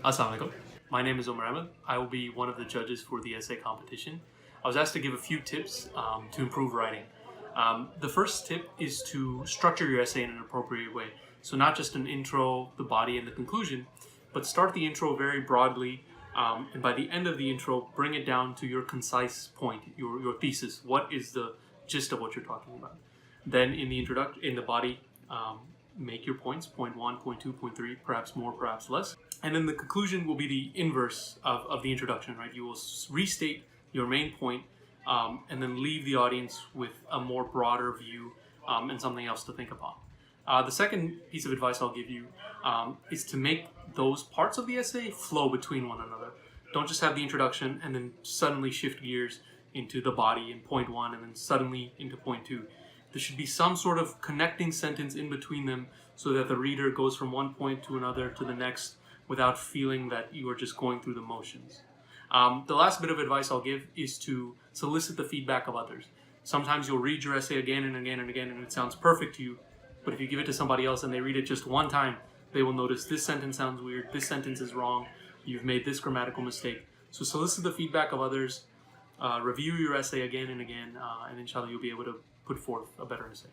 Assalamualaikum. My name is Umar Ahmad. I will be one of the judges for the essay competition. I was asked to give a few tips to improve writing. The first tip is to structure your essay in an appropriate way. So not just an intro, the body, and the conclusion, but start the intro very broadly, and by the end of the intro, bring it down to your concise point, your thesis. What is the gist of what you're talking about? Then in the body, make your points, point 1, point 2, point 3, perhaps more, perhaps less. And then the conclusion will be the inverse of the introduction, right? You will restate your main point and then leave the audience with a more broader view and something else to think about. The second piece of advice I'll give you is to make those parts of the essay flow between one another. Don't just have the introduction and then suddenly shift gears into the body in point 1 and then suddenly into point 2. There should be some sort of connecting sentence in between them so that the reader goes from one point to another to the next without feeling that you are just going through the motions. The last bit of advice I'll give is to solicit the feedback of others. Sometimes you'll read your essay again and again and again and it sounds perfect to you, but if you give it to somebody else and they read it just one time, they will notice this sentence sounds weird, this sentence is wrong, you've made this grammatical mistake. So solicit the feedback of others, review your essay again and again, and inshallah you'll be able to put forth a better essay.